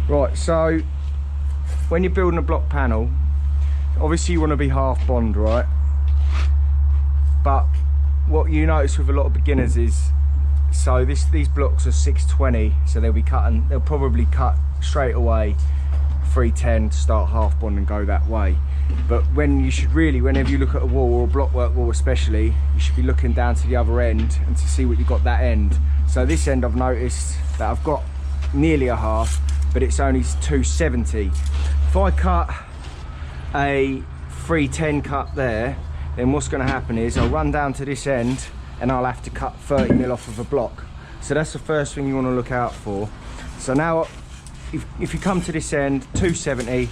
Right, so when you're building a block panel, obviously you want to be half bond, right? But what you notice with a lot of beginners is, so these blocks are 620, so they'll probably cut straight away 310 to start half bond and go that way. But when you should really, whenever you look at a wall or a blockwork wall especially, you should be looking down to the other end and to see what you've got that end. So this end I've noticed that I've got nearly a half, but it's only 270. If I cut a 310 cut there, then what's going to happen is I'll run down to this end and I'll have to cut 30 mil off of a block. So that's the first thing you want to look out for. So now if you come to this end, 270,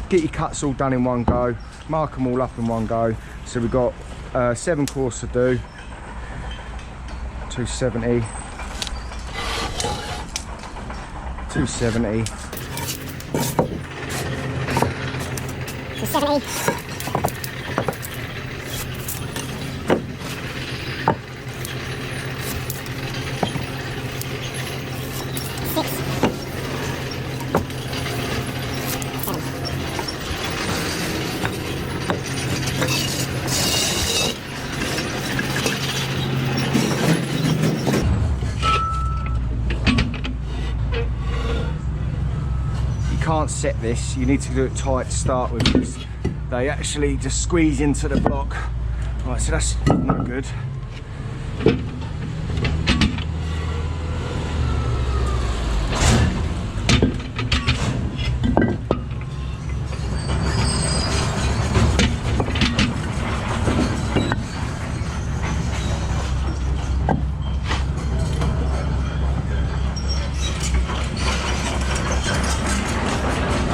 get your cuts all done in one go, mark them all up in one go. So we've got 7 cores to do, 270, 270, 270. Can't set this, you need to do it tight to start with, because they actually just squeeze into the block. Right, so that's not good.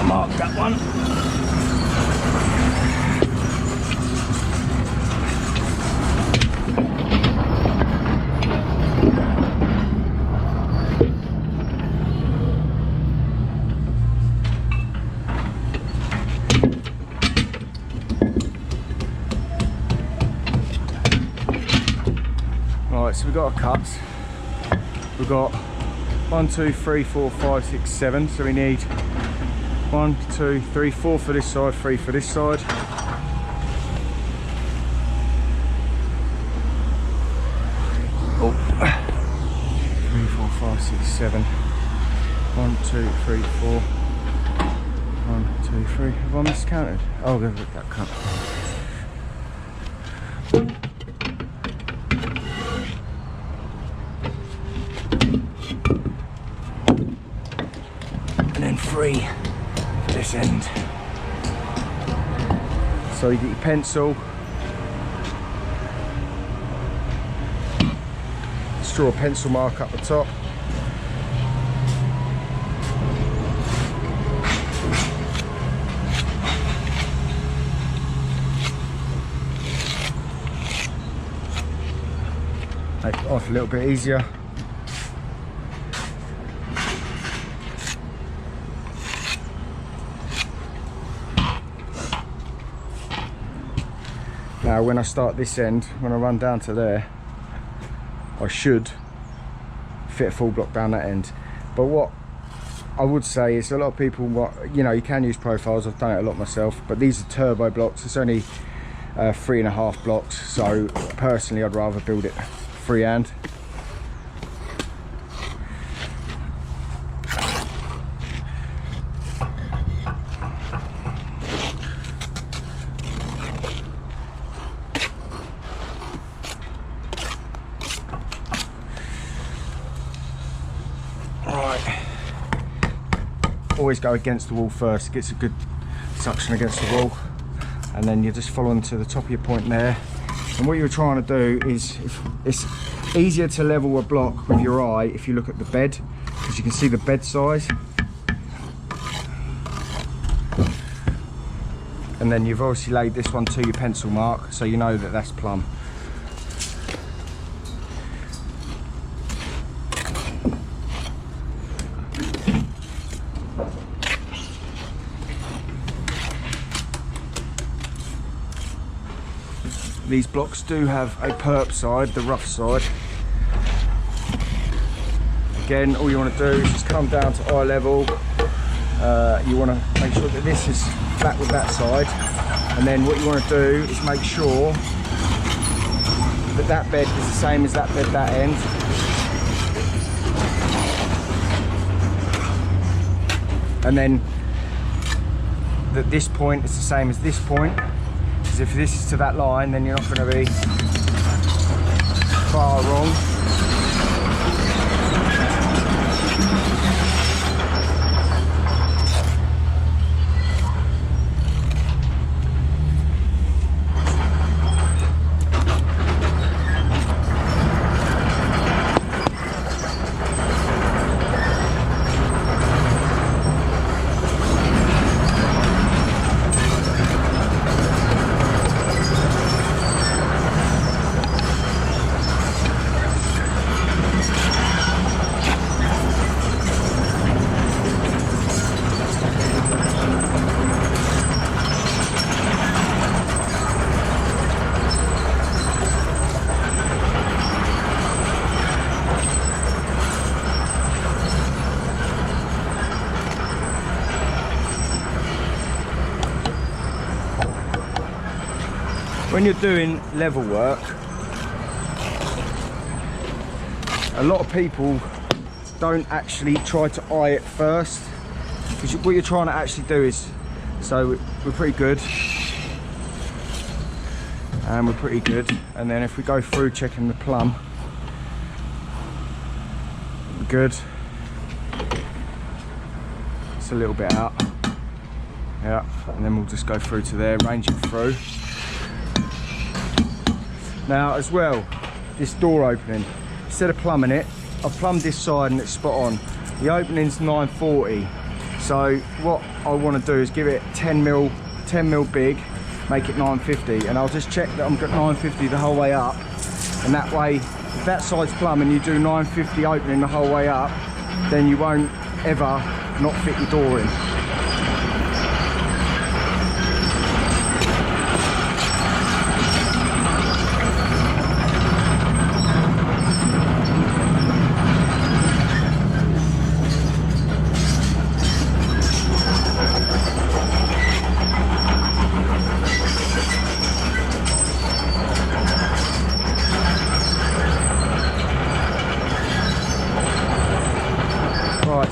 Mark that one. Right, so we've got our cuts. We've got 1, 2, 3, 4, 5, 6, 7. So we need 1, 2, 3, 4 for this side, 3 for this side. Oh. 3, 4, 5, 6, 7. 1, 2, 3, 4. 1, 2, 3. Have I miscounted? Oh, they've got that cut. And then 3. This end. So you get your pencil, just draw a pencil mark up the top. Make it off a little bit easier. Now when I start this end, when I run down to there, I should fit a full block down that end. But what I would say is a lot of people, you know, you can use profiles, I've done it a lot myself, but these are turbo blocks. It's only 3.5 blocks, so personally I'd rather build it freehand. Always go against the wall first, it gets a good suction against the wall, and then you're just following to the top of your point there. And what you're trying to do is, it's easier to level a block with your eye if you look at the bed, because you can see the bed size, and then you've obviously laid this one to your pencil mark, so you know that that's plumb. These blocks do have a perp side, the rough side. Again, all you want to do is just come down to eye level, you want to make sure that this is flat with that side, and then what you want to do is make sure that that bed is the same as that bed that end. And then that this point is the same as this point, because if this is to that line, then you're not going to be far wrong. When you're doing level work, a lot of people don't actually try to eye it first, because what you're trying to actually do is, so we're pretty good, and we're pretty good, and then if we go through checking the plumb, we're good. It's a little bit out, yeah, and then we'll just go through to there, range it through. Now as well, this door opening, instead of plumbing it, I've plumbed this side and it's spot on. The opening's 940, so what I want to do is give it 10 mil big, make it 950, and I'll just check that I'm got 950 the whole way up, and that way, if that side's plumb and you do 950 opening the whole way up, then you won't ever not fit your door in.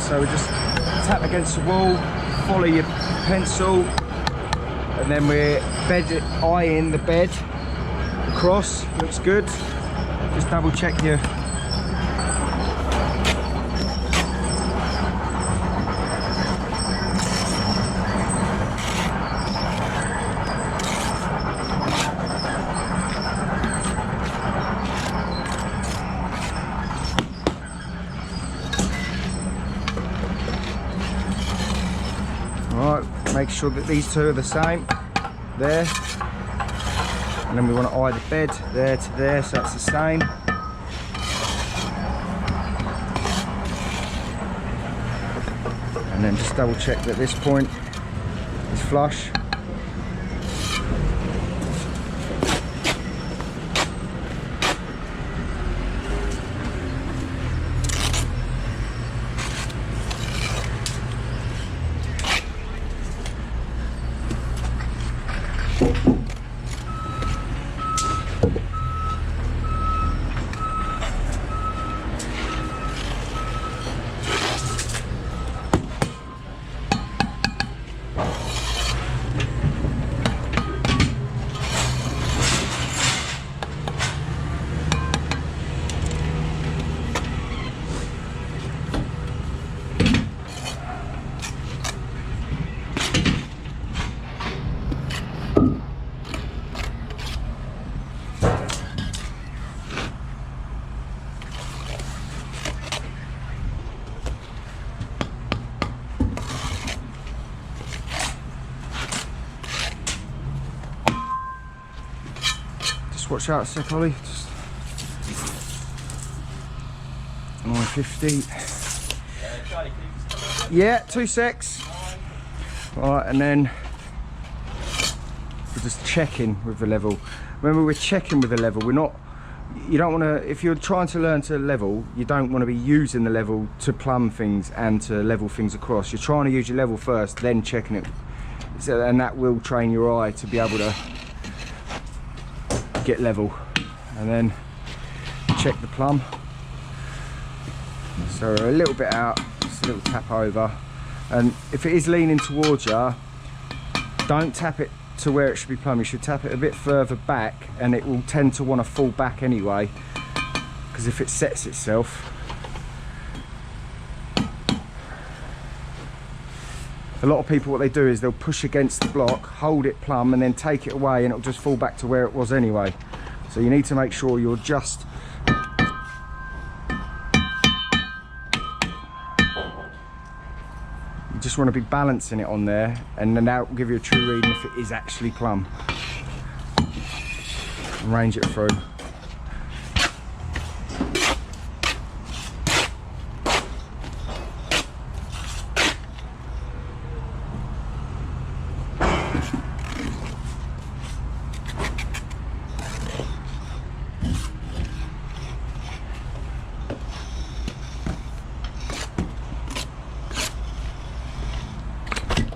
So we just tap against the wall, follow your pencil, and then we're eyeing the bed across. Looks good. Just double check your make sure that these two are the same there, and then we want to eye the bed there to there, so that's the same. And then just double check that this point is flush. Watch out a sec, Ollie. Just 950. Yeah, 2 secs. Alright, and then we're just checking with the level. Remember, we're checking with the level. We're you don't want to, if you're trying to learn to level, you don't want to be using the level to plumb things and to level things across. You're trying to use your level first, then checking it. So, and that will train your eye to be able to get level. And then check the plumb. So a little bit out, just a little tap over. And if it is leaning towards you, don't tap it to where it should be plumb. You should tap it a bit further back, and it will tend to want to fall back anyway, because if it sets itself. A lot of people, what they do is they'll push against the block, hold it plumb, and then take it away, and it'll just fall back to where it was anyway. So you need to make sure you're just want to be balancing it on there, and then that will give you a true reading if it is actually plumb. And range it through.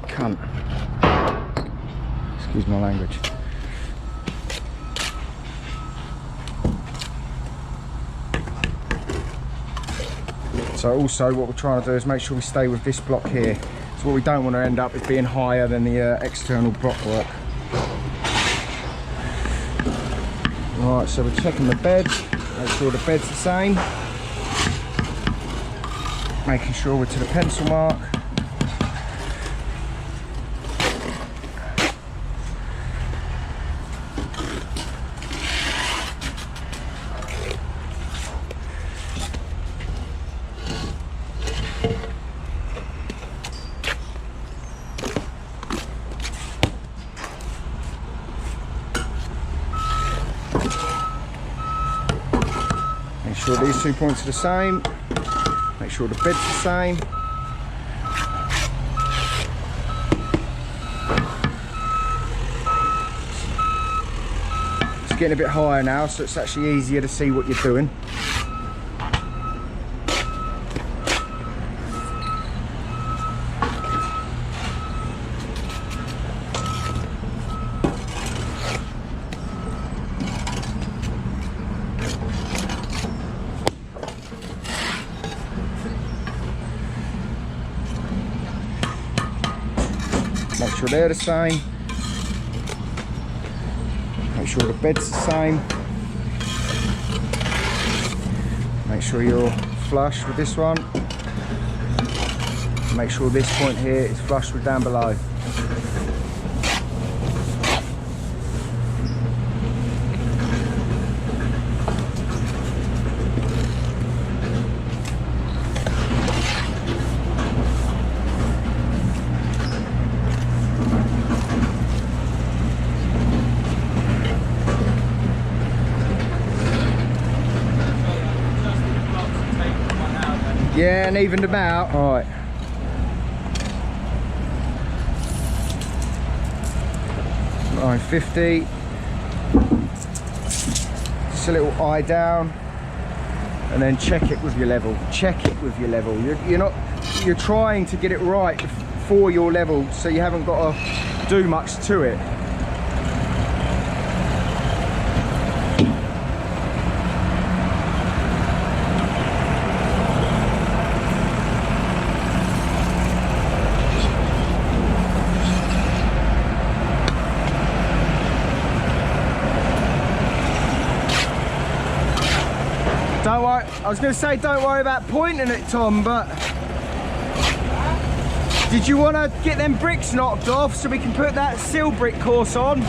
Cunt. Excuse my language. So also what we're trying to do is make sure we stay with this block here. So what we don't want to end up is being higher than the external blockwork. Right, so we're checking the bed, make sure the bed's the same. Making sure we're to the pencil mark. Make sure these 2 points are the same. Make sure the bed's the same. It's getting a bit higher now, so it's actually easier to see what you're doing. Make sure they're the same. Make sure the bed's the same. Make sure you're flush with this one. Make sure this point here is flush with down below. Yeah, and evened them out. All right. $9.50. Just a little eye down, and then check it with your level. Check it with your level. You're trying to get it right for your level, so you haven't got to do much to it. Don't worry, I was going to say don't worry about pointing it, Tom, but did you want to get them bricks knocked off so we can put that seal brick course on?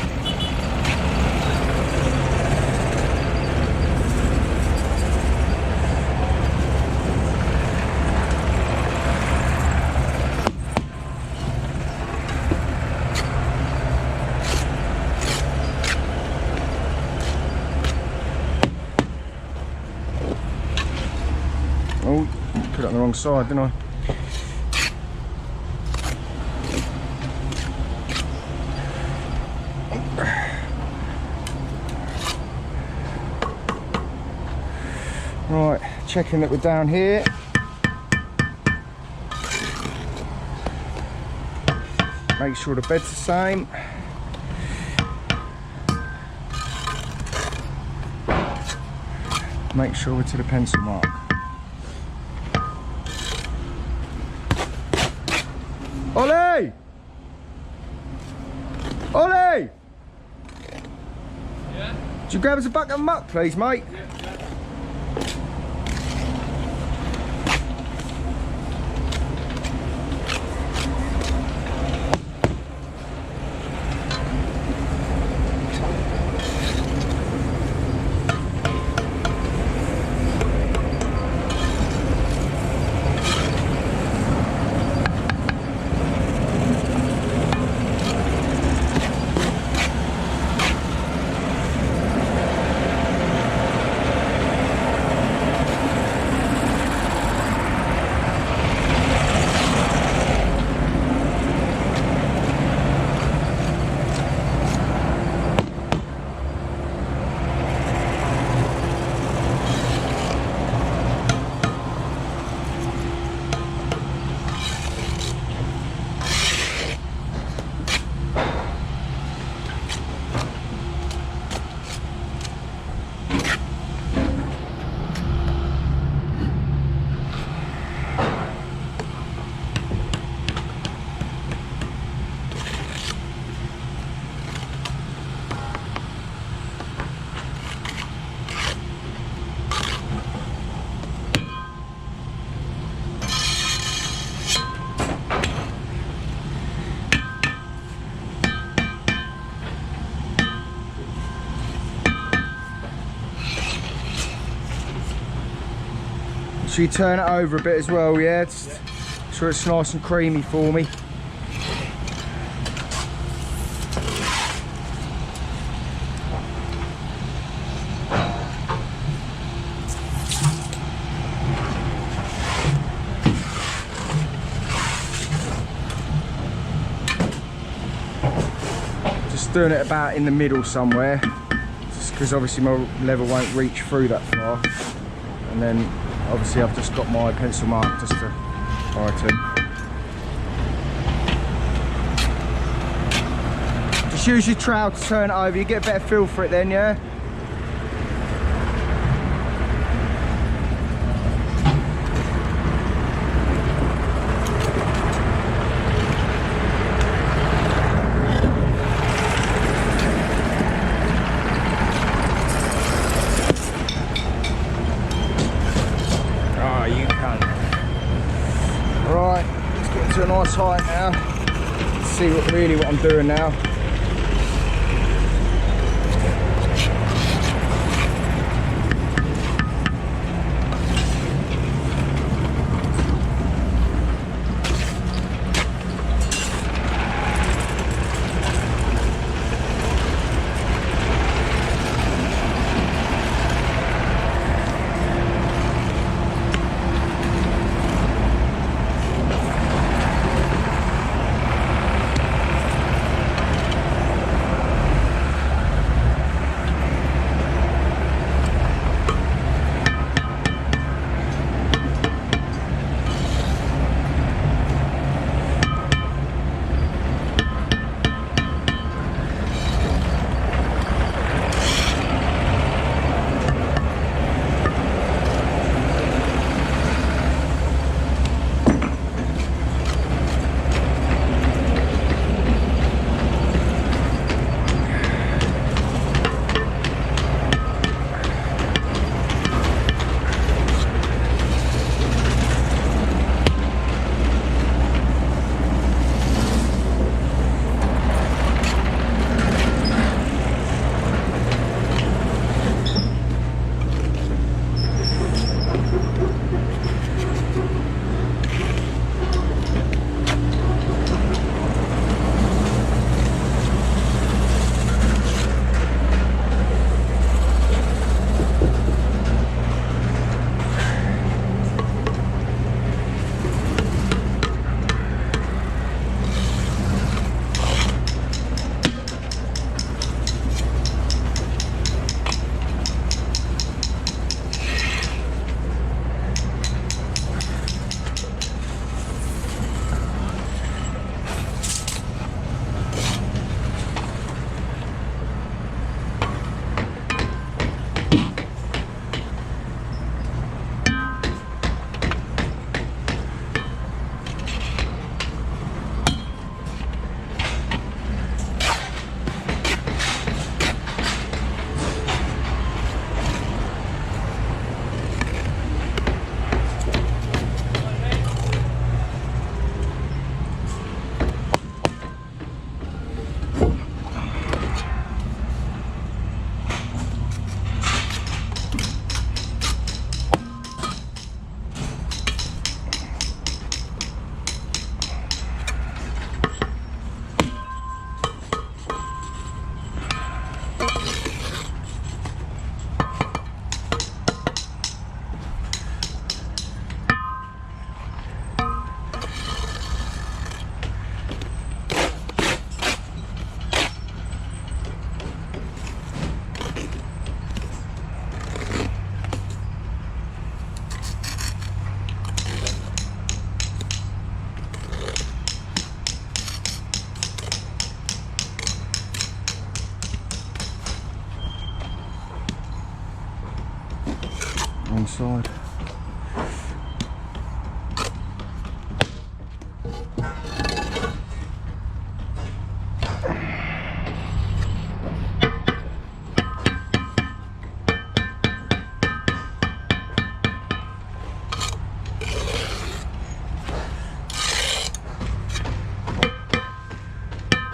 Oh, put it on the wrong side, didn't I? checking that we're down here. Make sure the bed's the same. Make sure we're to the pencil mark. Ollie! Ollie! Yeah? Could you grab us a bucket of muck, please, mate? Yeah. So you turn it over a bit as well, yeah? Just so it's nice and creamy for me. Just doing it about in the middle somewhere, just because obviously my level won't reach through that far. And then obviously I've just got my pencil mark just to write in. Just use your trowel to turn it over, you get a better feel for it then, yeah? Right, let's get to a nice height now. Let's see what I'm doing now. side.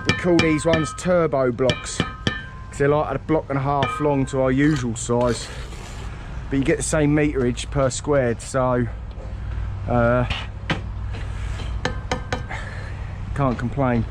We call these ones turbo blocks because they're like a block and a half long to our usual size, but you get the same meterage per squared, so can't complain.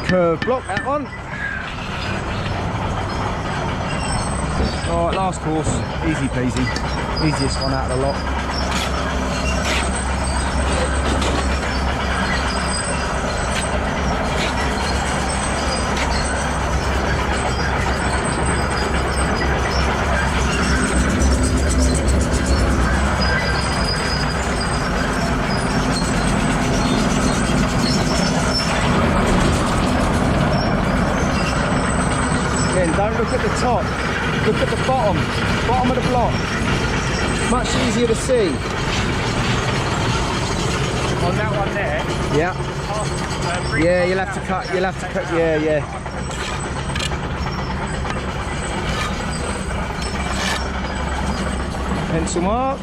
Curve block, that one. Alright, last course, easy peasy, easiest one out of the lot. Don't look at the top, look at the bottom of the block. Much easier to see. On that one there? Yeah. Yeah, you'll have to cut, yeah. Pencil mark.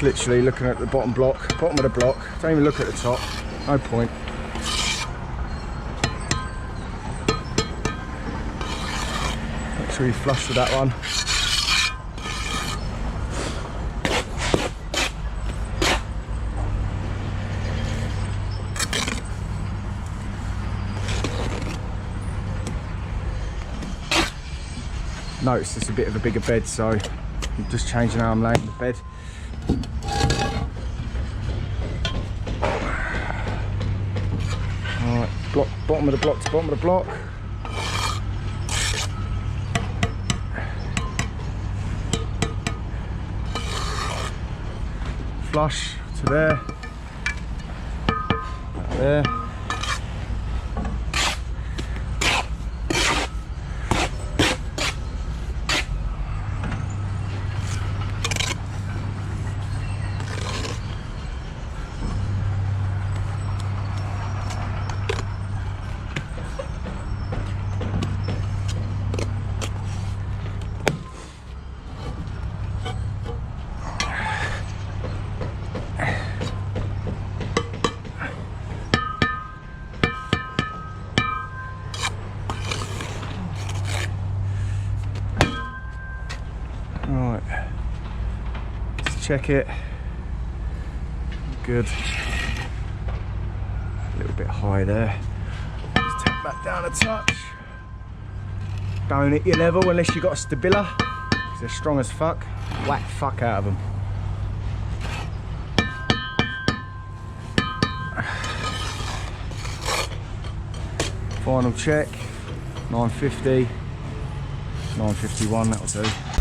Literally looking at the bottom of the block, don't even look at the top, no point. Make sure you flush with that one. Notice it's a bit of a bigger bed, so I'm just changing how I'm laying the bed. Alright, block, bottom of the block to bottom of the block. Flush to there. There. Right, let's check it. Good. A little bit high there. Just tap that down a touch. Don't hit your level unless you've got a stabila, because they're strong as fuck. Whack the fuck out of them. Final check, 950, 951, that'll do.